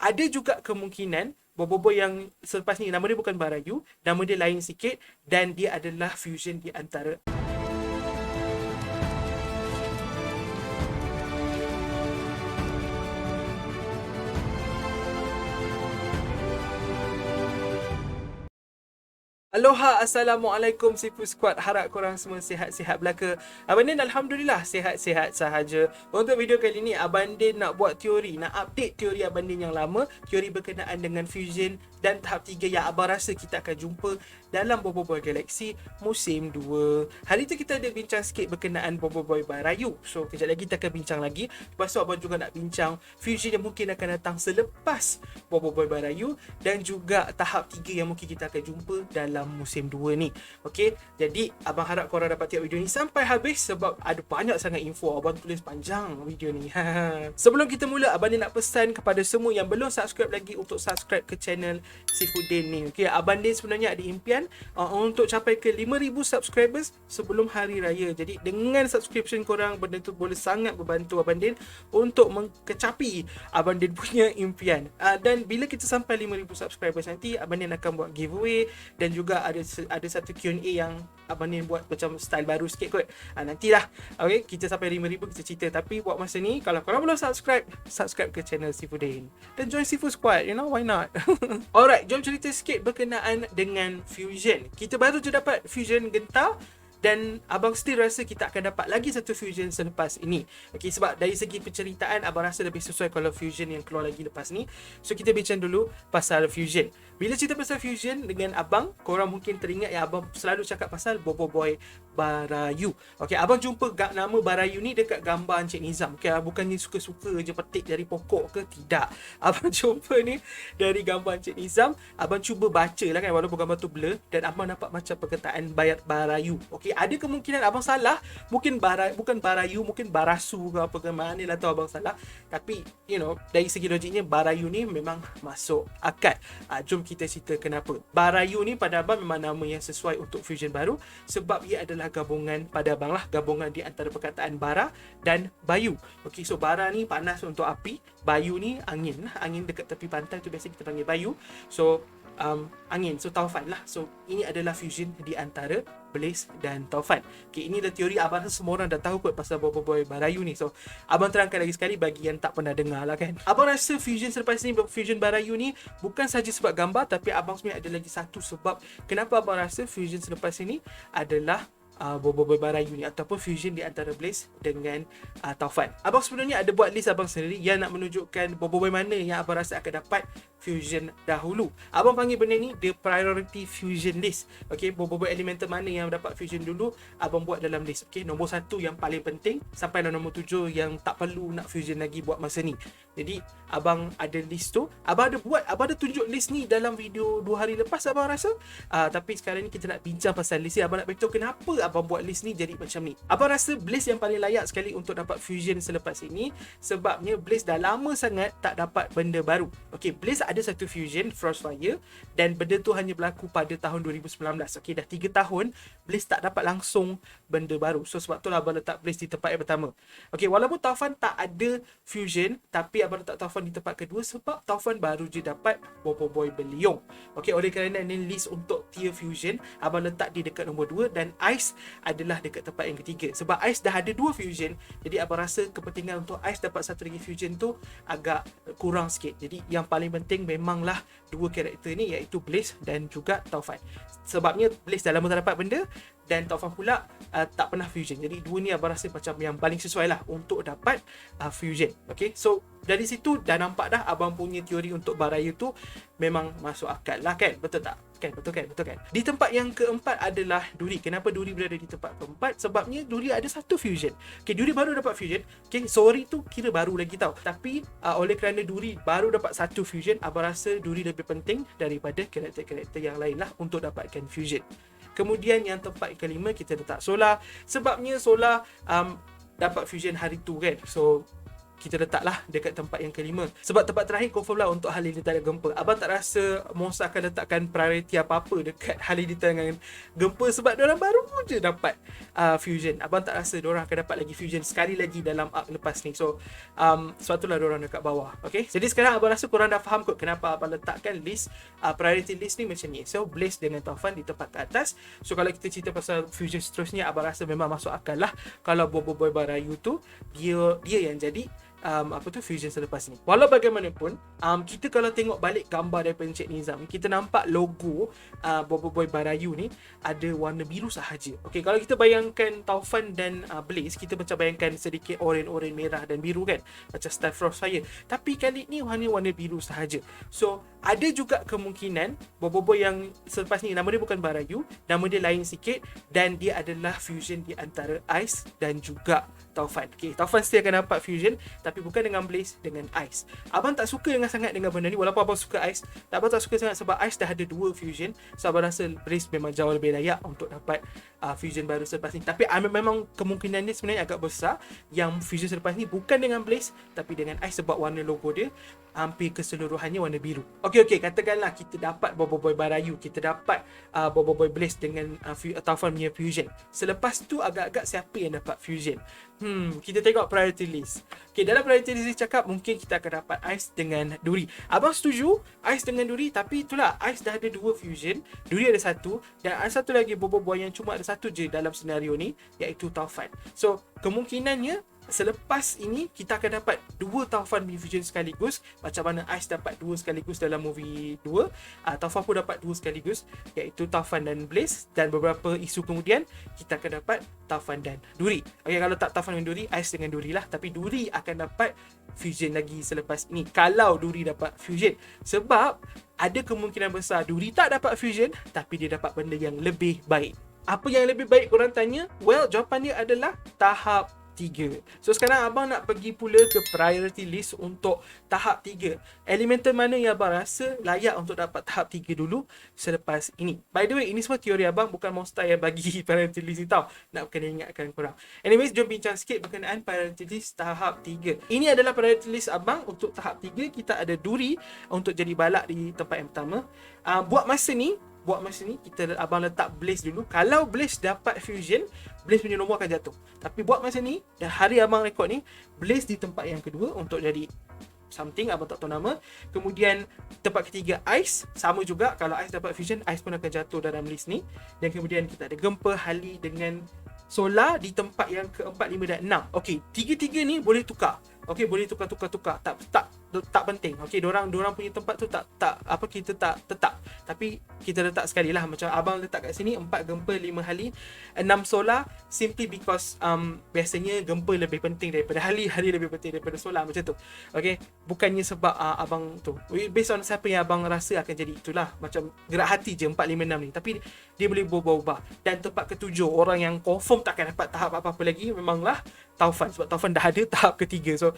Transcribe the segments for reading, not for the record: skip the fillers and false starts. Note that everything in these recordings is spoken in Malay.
Ada juga kemungkinan Boboiboy yang selepas ni nama dia bukan Barayu, nama dia lain sikit dan dia adalah fusion di antara Aloha, Assalamualaikum Sifu Squad. Harap korang semua sihat-sihat belaka. Abang Din Alhamdulillah sihat-sihat sahaja. Untuk video kali ni, Abang Din nak buat teori, nak update teori Abang Din yang lama, teori berkenaan dengan fusion dan tahap 3 yang abang rasa kita akan jumpa dalam Boboiboy Galaxy musim 2. Hari tu kita ada bincang sikit berkenaan Boboiboy Barayu. So, kejap lagi kita akan bincang lagi. Lepas tu abang juga nak bincang fusion yang mungkin akan datang selepas Boboiboy Barayu dan juga tahap 3 yang mungkin kita akan jumpa dalam musim 2 ni. Okey, jadi abang harap korang dapat tengok video ni sampai habis sebab ada banyak sangat info. Abang tulis panjang video ni. Sebelum kita mula, abang ni nak pesan kepada semua yang belum subscribe lagi untuk subscribe ke channel Sifudin ni. Okey, abang Din sebenarnya ada impian untuk capai ke 5,000 subscribers sebelum hari raya. Jadi dengan subscription korang, benda tu boleh sangat membantu abang Din untuk mengecapi abang Din punya impian. Dan bila kita sampai 5,000 subscribers nanti, abang Din akan buat giveaway dan juga ada satu Q&A yang abang Din buat macam style baru sikit kot. Nantilah. Okay, kita sampai 5,000 kita cerita. Tapi buat masa ni, kalau korang belum subscribe ke channel Sifudin dan join Sifu Squad, you know, why not? Alright, jom cerita sikit berkenaan dengan fusion. Kita baru je dapat fusion Genta dan abang still rasa kita akan dapat lagi satu fusion selepas ini. Okey, sebab dari segi penceritaan abang rasa lebih sesuai kalau fusion yang keluar lagi lepas ni. So kita bincang dulu pasal fusion. Bila cerita pasal fusion dengan abang, korang mungkin teringat yang abang selalu cakap pasal Boboiboy Barayu. Okey, abang jumpa nama Barayu ni dekat gambar Encik Nizam. Okey, bukannya suka-suka je petik dari pokok ke, tidak. Abang jumpa ni dari gambar Encik Nizam, abang cuba baca lah kan, walaupun gambar tu blur, dan abang dapat macam perkataan Barayu. Okey, ada kemungkinan abang salah, mungkin bukan Barayu, mungkin Barasu ke apa ke, manalah tahu abang salah. Tapi you know, dari segi logiknya Barayu ni memang masuk akal. Jom kita cerita kenapa. Barayu ni pada abang memang nama yang sesuai untuk fusion baru sebab ia adalah gabungan pada abang lah, gabungan di antara perkataan bara dan bayu. Okey, so bara ni panas untuk api, bayu ni angin lah, angin dekat tepi pantai tu biasa kita panggil bayu. So angin, so taufan lah. So ini adalah fusion di antara Blaze dan Taufan. Okay, ini adalah teori abang rasa semua orang dah tahu kot pasal Boboiboy Barayu ni. So abang terangkan lagi sekali bagi yang tak pernah dengar lah kan. Abang rasa fusion selepas ni, fusion Barayu ni bukan saja sebab gambar, tapi abang sebenarnya ada lagi satu sebab kenapa abang rasa fusion selepas ini adalah Boboiboy Barayu ni, ataupun fusion di antara Blaze dengan Taufan. Abang sebenarnya ada buat list abang sendiri yang nak menunjukkan Boboiboy mana yang abang rasa akan dapat fusion dahulu. Abang panggil benda ni the priority fusion list. Okey, Boboiboy elemental mana yang dapat fusion dulu, abang buat dalam list. Okey, nombor 1 yang paling penting sampai nombor 7 yang tak perlu nak fusion lagi buat masa ni. Jadi abang ada list tu, abang ada tunjuk list ni dalam video 2 hari lepas abang rasa. Tapi sekarang ni kita nak bincang pasal list ni. Abang nak beritahu kenapa abang buat list ni jadi macam ni. Abang rasa Blaze yang paling layak sekali untuk dapat fusion selepas ini sebabnya Blaze dah lama sangat tak dapat benda baru. Okey, Blaze ada satu fusion Frostfire dan benda tu hanya berlaku pada tahun 2019. Okey, dah 3 tahun Blaze tak dapat langsung benda baru. So sebab tu lah abang letak Blaze di tempat yang pertama. Okey, walaupun Taufan tak ada fusion, tapi abang letak Taufan di tempat kedua sebab Taufan baru je dapat Boboiboy Beliung. Okey, oleh kerana ni list untuk tier fusion, abang letak dia dekat nombor 2 dan Ice adalah dekat tempat yang ketiga. Sebab Ice dah ada 2 fusion, jadi abang rasa kepentingan untuk Ice dapat satu lagi fusion tu agak kurang sikit. Jadi yang paling penting memanglah 2 karakter ni, iaitu Blaze dan juga Taufan. Sebabnya Blaze dah lama tak dapat benda dan Taufan pula tak pernah fusion. Jadi 2 ni abang rasa macam yang paling sesuai lah untuk dapat fusion. Okay, so dari situ dah nampak dah abang punya teori untuk Barayu tu memang masuk akal lah kan? Betul tak? Betul kan? Di tempat yang keempat adalah Duri. Kenapa Duri berada di tempat keempat? Sebabnya Duri ada satu fusion. Okay, Duri baru dapat fusion. Okay, sorry tu kira baru lagi tau. Tapi oleh kerana Duri baru dapat satu fusion, abang rasa Duri lebih penting daripada karakter-karakter yang lain lah untuk dapatkan fusion. Kemudian yang tempat kelima kita letak Solar. Sebabnya Solar dapat fusion hari tu kan. So kita letaklah dekat tempat yang kelima. Sebab tempat terakhir confirm lah untuk Halilintar dan gempa. Abang tak rasa Monster akan letakkan priority apa-apa dekat Halilintar dengan gempa sebab diorang baru je dapat fusion. Abang tak rasa diorang akan dapat lagi fusion sekali lagi dalam arc lepas ni. So sebab itulah diorang dekat bawah. Okay, jadi sekarang abang rasa korang dah faham kot kenapa abang letakkan list priority list ni macam ni. So Blaze dengan Taufan di tempat ke atas. So kalau kita cerita pasal fusion seterusnya, abang rasa memang masuk akal lah kalau Bobo Boy Barayu tu dia yang jadi fusion selepas ni. Walau bagaimanapun, kita kalau tengok balik gambar daripada Encik Nizam, kita nampak logo Bobo Boy Barayu ni ada warna biru sahaja. Okay, kalau kita bayangkan Taufan dan Blaze, kita macam bayangkan sedikit oren-oren, merah dan biru kan, macam style Frostfire. Tapi kali ni warna biru sahaja. So ada juga kemungkinan Bobo Boy yang selepas ni nama dia bukan Barayu, nama dia lain sikit, dan dia adalah fusion di antara Ice dan juga Taufan. Okay, Taufan still akan dapat fusion tapi bukan dengan Blaze, dengan Ice. Abang tak suka sangat dengan benda ni, walaupun abang suka Ice. Abang tak suka sangat sebab Ice dah ada 2 fusion. So abang rasa Blaze memang jauh lebih layak untuk dapat fusion baru selepas ni. Tapi memang kemungkinan dia sebenarnya agak besar yang fusion selepas ni bukan dengan Blaze tapi dengan Ice sebab warna logo dia hampir keseluruhannya warna biru. Okay, katakanlah kita dapat Bobo Boy Barayu, kita dapat Bobo Boy Blaze dengan Taufan punya fusion. Selepas tu agak-agak siapa yang dapat fusion? Kita tengok priority list. Okay, dalam priority list dia cakap mungkin kita akan dapat Ice dengan Duri. Abang setuju Ice dengan Duri, tapi itulah, Ice dah ada 2 fusion, Duri ada 1, dan ada satu lagi Bobo Boy yang cuma ada 1 je dalam senario ni, iaitu Taufan. So kemungkinannya selepas ini kita akan dapat 2 Taufan fusion sekaligus, macam mana Ice dapat 2 sekaligus dalam movie 2, Taufan pun dapat 2 sekaligus, iaitu Taufan dan Blaze, dan beberapa isu kemudian kita akan dapat Taufan dan Duri. Okay, kalau tak Taufan dengan Duri, Ice dengan Duri lah, tapi Duri akan dapat fusion lagi selepas ini kalau Duri dapat fusion. Sebab ada kemungkinan besar Duri tak dapat fusion tapi dia dapat benda yang lebih baik. Apa yang lebih baik korang tanya? Well, jawapan dia adalah tahap 3. So sekarang abang nak pergi pula ke priority list untuk tahap 3. Elemental mana yang abang rasa layak untuk dapat tahap 3 dulu selepas ini. By the way, ini semua teori abang, bukan Monster yang bagi priority list ni tau. Nak kena ingatkan korang. Anyways, jom bincang sikit berkenaan priority list tahap 3. Ini adalah priority list abang untuk tahap 3. Kita ada Duri untuk jadi balak di tempat yang pertama. Buat masa ni abang letak Blaze dulu. Kalau Blaze dapat fusion, Blaze punya nombor akan jatuh. Tapi buat masa ni, dan hari abang rekod ni, Blaze di tempat yang kedua untuk jadi something, abang tak tahu nama. Kemudian tempat ketiga Ice, sama juga. Kalau Ice dapat fusion, Ice pun akan jatuh dalam list ni. Dan kemudian kita ada Gempa, Hali dengan Solar di tempat yang keempat, 5 dan 6. Okey, tiga-tiga ni boleh tukar. Okey, boleh tukar. Tak penting. Okey, dorang punya tempat tu kita tak tetap. Tapi kita letak sekali lah, macam abang letak kat sini 4 Gempa, 5 Hali, 6 Solar, simply because biasanya Gempa lebih penting daripada Hali lebih penting daripada Solar, macam tu. Okey, bukannya sebab abang tu, based on siapa yang abang rasa akan jadi, itulah macam gerak hati je 4, 5, 6 ni. Tapi dia boleh berubah-ubah. Dan tempat ketujuh, orang yang confirm takkan dapat tahap apa-apa lagi, memanglah Taufan. Sebab Taufan dah ada tahap ketiga. So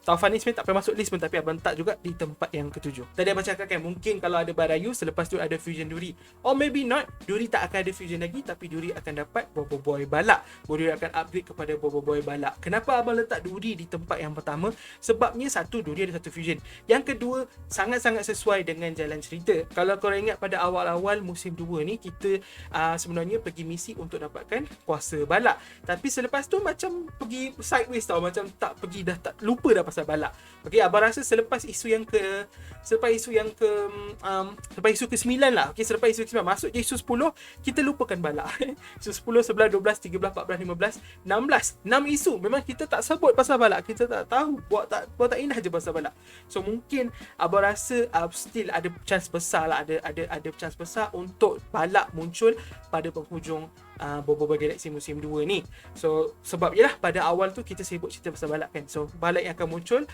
Taufan ni sebenarnya tak payah masuk list pun, tapi abang tak juga di tempat yang ketujuh. Tadi abang cakap kan, mungkin kalau ada Barayu, selepas tu ada fusion Duri. Or maybe not, Duri tak akan ada fusion lagi, tapi Duri akan dapat Bobo Boy Balak. Duri akan upgrade kepada Bobo Boy Balak. Kenapa abang letak Duri di tempat yang pertama? Sebabnya satu, Duri ada 1 fusion. Yang kedua, sangat-sangat sesuai dengan jalan cerita. Kalau korang ingat pada awal-awal musim 2 ni, kita sebenarnya pergi misi untuk dapatkan kuasa Balak. Tapi selepas tu macam pergi sideways tau, macam tak pergi, dah tak lupa dah pasal Balak. Okey, abang rasa selepas isu ke-9 lah. Okey, selepas isu ke-9 masuk je isu 10, kita lupakan Balak. Isu 10, 11, 12, 13, 14, 15, 16. 6 isu memang kita tak sebut pasal Balak. Kita tak tahu, buat tak indah je pasal Balak. So mungkin abang rasa still ada chance besar lah, ada chance besar untuk Balak muncul pada penghujung Bobo Boy Galaxy musim 2 ni. So sebab yalah pada awal tu kita sibuk cerita pasal Balak kan. So Balak yang akan muncul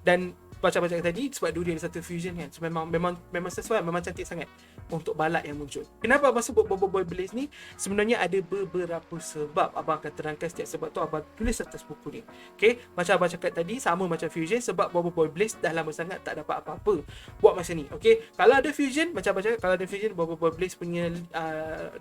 dan baca tadi sebab Duri ada satu fusion kan. So memang sesuai, memang cantik sangat untuk balak yang muncul. Kenapa abang sebut Bobo Boy Blaze ni? Sebenarnya ada beberapa sebab. Abang akan terangkan setiap sebab tu abang tulis atas buku ni. Okay, macam abang cakap tadi, sama macam fusion, sebab Bobo Boy Blaze dah lama sangat tak dapat apa-apa buat masa ni. Okay, kalau ada fusion, macam abang cakap, kalau ada fusion, Bobo Boy Blaze punya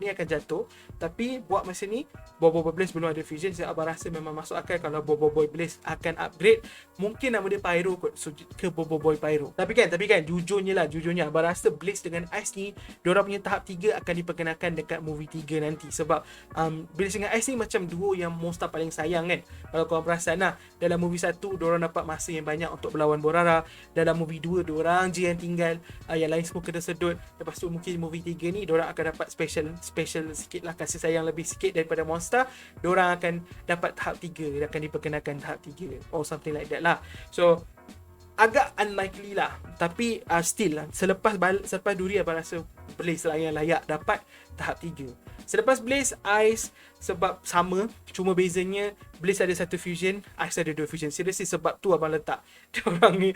ni akan jatuh. Tapi buat masa ni Bobo Boy Blaze belum ada fusion. Saya abang rasa memang masuk akal kalau Bobo Boy Blaze akan upgrade. Mungkin nama dia Pyro kot, so ke Bobo Boy Pyro. Tapi kan jujurnya abang rasa Blaze dengan Ice ni, diorang punya tahap 3 akan diperkenalkan dekat movie 3 nanti. Sebab Blaze dengan Ice ni macam duo yang Monster paling sayang kan, kalau korang perasan lah. Dalam movie 1 diorang dapat masa yang banyak untuk berlawan Borara. Dalam movie 2 diorang je yang tinggal, yang lain semua kena sedut. Lepas tu mungkin movie 3 ni diorang akan dapat special sikit lah, kasih sayang lebih sikit daripada Monster. Diorang akan dapat tahap 3, akan diperkenalkan tahap 3 or something like that lah. So agak unlikely lah, tapi still lah, selepas Duri abang rasa Blaze lah yang layak dapat tahap 3. Selepas Blaze, Ice, sebab sama, cuma bezanya Blaze ada satu fusion, Ice ada 2 fusion. Seriously, sebab tu abang letak diorang ni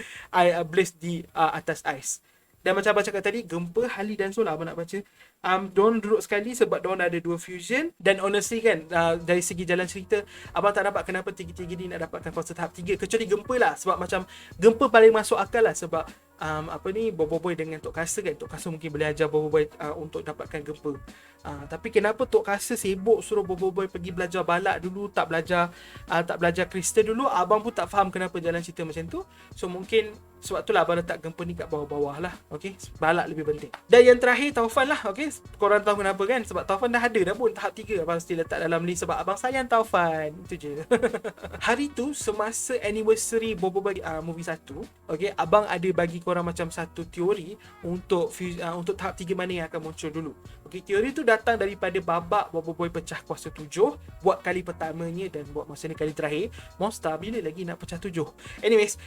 Blaze di atas Ice. Dan macam abang cakap tadi, Gempa, Hali dan Solar abang nak baca, diorang duduk sekali sebab diorang ada 2 fusion. Dan honestly kan, dari segi jalan cerita, abang tak nampak kenapa tiga-tiga ni nak dapatkan fasa tahap 3, kecuali Gempa lah. Sebab macam Gempa paling masuk akal lah, sebab Bobo Boy dengan Tok Kasa kan, Tok Kasa mungkin boleh ajar Bobo Boy untuk dapatkan Gempa. Tapi kenapa Tok Kasa sibuk suruh Bobo Boy pergi belajar balak dulu, tak belajar kristal dulu? Abang pun tak faham kenapa jalan cerita macam tu. So mungkin sebab itulah abang letak Gempa ni kat bawah-bawah lah. Okay, balak lebih penting. Dan yang terakhir, Taufan lah. Okay, korang tahu kenapa kan? Sebab Taufan dah ada dah pun tahap 3, abang still letak dalam list sebab abang sayang Taufan. Itu je. Hari tu semasa anniversary Bobo Boy movie 1, okay, abang ada bagi korang macam satu teori untuk tahap 3 mana yang akan muncul dulu. Okay, teori tu datang daripada babak Bobo Boy pecah kuasa 7 buat kali pertamanya, dan buat masa ni kali terakhir. Monster bila lagi nak pecah 7? Anyways,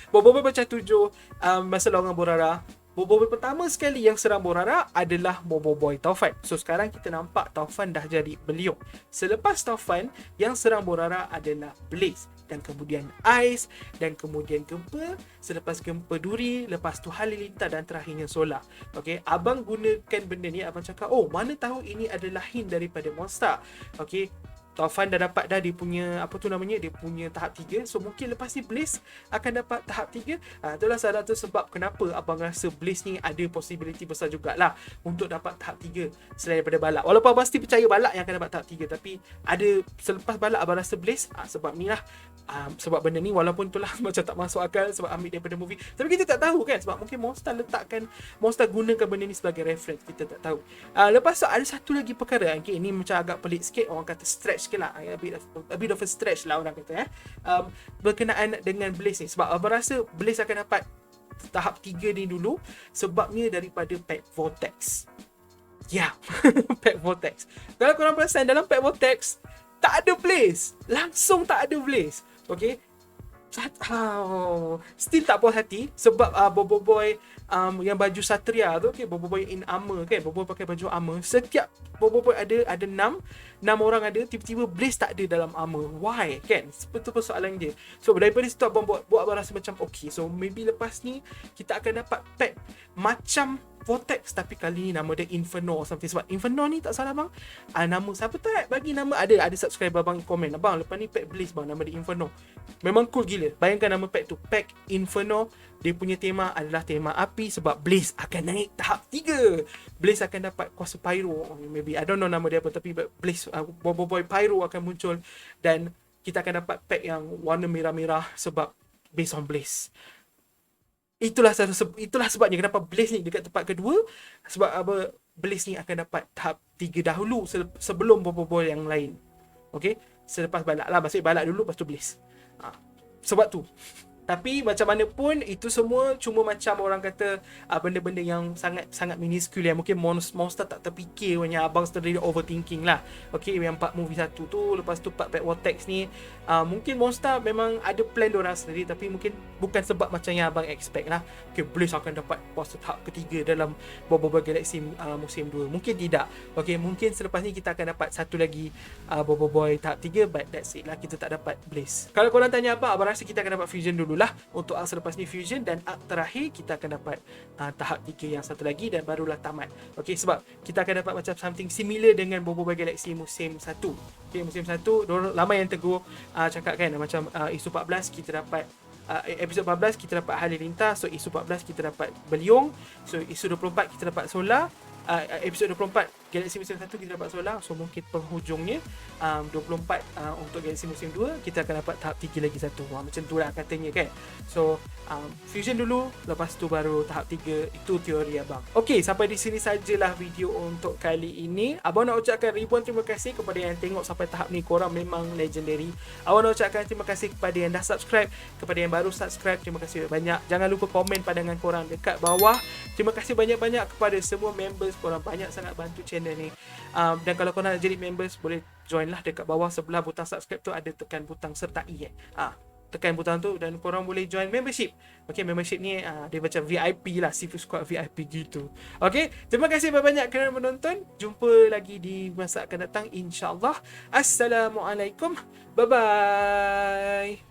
Bobo Boy pecah 7 masa lawan Borara. Bobo Boy pertama sekali yang serang Borara adalah Bobo Boy Taufan. So sekarang kita nampak Taufan dah jadi beliung. Selepas Taufan, yang serang Borara adalah Blaze, dan kemudian Ice, dan kemudian Gempa, selepas Gempa Duri, lepas tu Halilintar, dan terakhirnya Solar. Okay, abang gunakan benda ni, abang cakap, oh mana tahu ini adalah hint daripada Monster. Okay, Taufan dah dapat dah dia punya dia punya tahap 3. So mungkin lepas ni Blaze akan dapat tahap 3. Itulah salah satu sebab kenapa abang rasa Blaze ni ada possibility besar jugalah untuk dapat tahap 3 selain daripada balak. Walaupun abang pasti percaya balak yang akan dapat tahap 3, tapi ada selepas balak abang rasa Blaze sebab ni lah. Sebab benda ni walaupun itulah macam tak masuk akal sebab ambil daripada movie, tapi kita tak tahu kan, sebab mungkin Monster gunakan benda ni sebagai reference, kita tak tahu. Lepas tu ada satu lagi perkara, okay, ini macam agak pelik sikit, orang kata stretch sikit lah, a bit of a stretch lah orang kata berkenaan dengan Blaze ni. Sebab abang rasa Blaze akan dapat tahap 3 ni dulu sebabnya daripada Pack Vortex. Ya, Pack Vortex. Kalau korang perasan, dalam Pack Vortex tak ada Blaze, langsung tak ada Blaze. Okay, still tak puas hati sebab Bobo Boy yang baju Satria tu, okay, Bobo Boy in armor kan, Bobo Boy pakai baju armor. Setiap Bobo Boy ada 6 orang ada, tiba-tiba Blaze tak ada dalam armor. Why kan? Betul persoalan dia. So daripada situ abang buat abang rasa macam okay, so maybe lepas ni kita akan dapat pack macam Vortex, tapi kali ni nama dia Inferno or something. Sebab Inferno ni tak salah bang, nama siapa tak bagi nama, ada subscriber bang komen, abang lepas ni pack Blaze bang, nama dia Inferno. Memang cool gila. Bayangkan nama pack tu, Pack Inferno. Dia punya tema adalah tema api sebab Blaze akan naik tahap 3. Blaze akan dapat kuasa Pyro, maybe I don't know nama dia apa, tapi Blaze Bobo Boy Pyro akan muncul, dan kita akan dapat pack yang warna merah-merah sebab based on Blaze. Itulah sebabnya kenapa Blaze ni dekat tempat kedua, sebab Blaze ni akan dapat tahap 3 dahulu sebelum Bobo Boy yang lain. Okay, selepas balak lah, maksudnya balak dulu lepas tu Blaze. Sebab tu. Tapi macam mana pun itu semua cuma macam orang kata benda-benda yang sangat minuscule yang mungkin Monster tak terfikir, punya abang sendiri overthinking lah. Okay, yang part movie 1 tu, lepas tu part Pack Vortex ni, mungkin Monster memang ada plan diorang sendiri, tapi mungkin bukan sebab macam yang abang expect lah. Okay, Blaze akan dapat puasa tahap ketiga dalam Bobo Boy Galaxy musim 2. Mungkin tidak. Okay, mungkin selepas ni kita akan dapat satu lagi Bobo Boy tahap 3, but that's it lah, kita tak dapat Blaze. Kalau korang tanya abang rasa kita akan dapat fusion dulu barulah untuk arc selepas ni fusion, dan arc terakhir kita akan dapat tahap 3 yang satu lagi dan barulah tamat. Okey, sebab kita akan dapat macam something similar dengan Bobo by Galaxy musim 1. Okey, musim 1 lama yang tegur cakap kan macam isu 14 kita dapat episod 14 kita dapat Halilintar, so isu 14 kita dapat Beliung, so isu 24 kita dapat Solar, episod 24 Galaxy musim 1 kita dapat Solar, so mungkin penghujungnya 24 untuk Galaxy musim 2 kita akan dapat tahap 3 lagi satu. Macam tu lah katanya kan. So fusion dulu, lepas tu baru tahap 3. Itu teori abang. Okey, sampai di sini sajalah video untuk kali ini. Abang nak ucapkan ribuan terima kasih kepada yang tengok sampai tahap ni. Korang memang legendary. Abang nak ucapkan terima kasih kepada yang dah subscribe, kepada yang baru subscribe, terima kasih banyak. Jangan lupa komen pandangan korang dekat bawah. Terima kasih banyak-banyak kepada semua members. Korang banyak sangat bantu channel ni. Dan kalau korang nak jadi members, boleh join lah dekat bawah sebelah butang subscribe tu ada tekan butang sertai tekan butang tu dan korang boleh join membership. Okay, membership ni dia macam VIP lah, Seafood Squad VIP gitu. Okay, terima kasih banyak kerana menonton. Jumpa lagi di masa akan datang, insyaAllah. Assalamualaikum. Bye-bye.